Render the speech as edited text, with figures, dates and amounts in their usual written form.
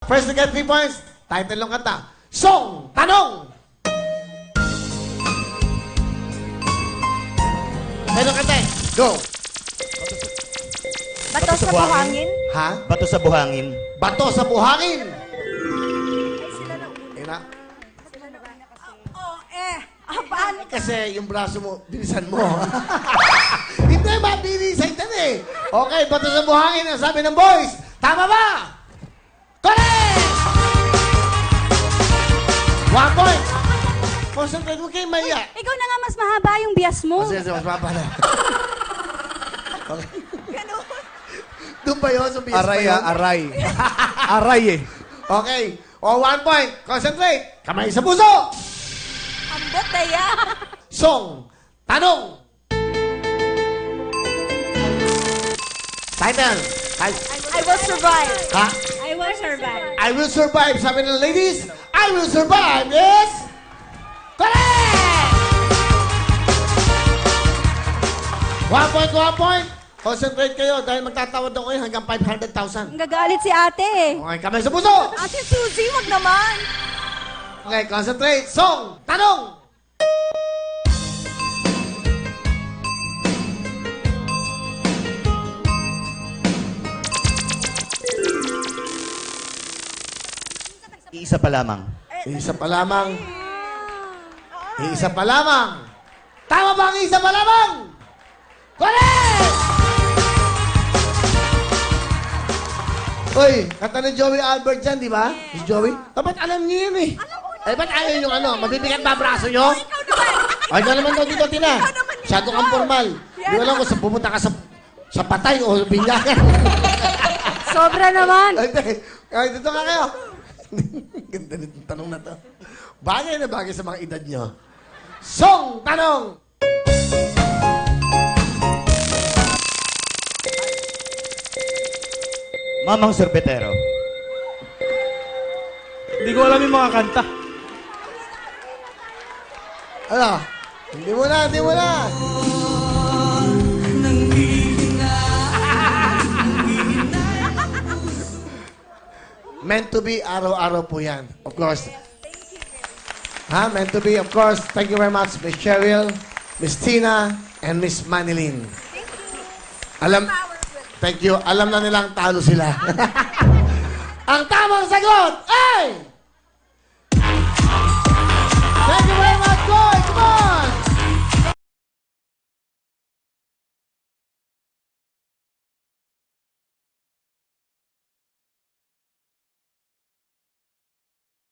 First to get 3 points, title ng kanta. Song, tanong! Sino kanta? Go! Bato sa buhangin? Ha? Bato sa buhangin. Bato sa buhangin! Ay, sila na una. Ina, Paano? kasi yung braso mo, bilisan mo. Hindi, mabilisan yan eh. Okay, bato sa buhangin ang sabi ng boys. Tama ba? Correct! 1 point. Concentrate mo kayo, Maya. Ikaw na nga mas mahaba yung bias mo. Sige, mas mapa na. Okay. Doon ba yun? Sa bias Aray, pa yun? aray. Aray eh. Okay. O, 1 point. Concentrate. Kamay sa puso. Ambot na yan. Song. Tanong. Title. I will survive. Ha? I will survive. I will survive. Sabi ng ladies, I will survive. Yes? Correct! 1 point. Concentrate kayo dahil magtatawad ako kayo hanggang 500,000. Gagalit si ate. Okay, kamay sa puso. Ate Suzy, wag naman. Okay, concentrate. Song. Tanong. Iisa pa lamang. Isa pa lamang. Isa pa lamang. Tama ba ang isa pa lamang? Correct! Uy, kata ni Joey Albert yan, di ba? Si Joey? Dapat alam niyo yun eh. Eh, ba't ayaw yung ano? Mabibigat ba ang braso nyo? Ay, ikaw naman daw dito, Tina. Masyado kang formal. Di ko alam kung pumunta ka sa patay o binyagan. Sobra naman. Ay, dito ka kayo. Ganda nitong tanong na to. Bagay na bagay sa mga edad nyo. Song, tanong! Mamang Sorbetero. Hindi ko alam yung mga kanta. Ano? Hindi mo na, hindi mo na. Meant to be, araw-araw po yan. Of course. Ha? Meant to be, of course. Thank you very much, Miss Cheryl, Miss Tina, and Miss Manilyn. Thank you. Alam na nilang talo sila. Ang tamang sagot ay...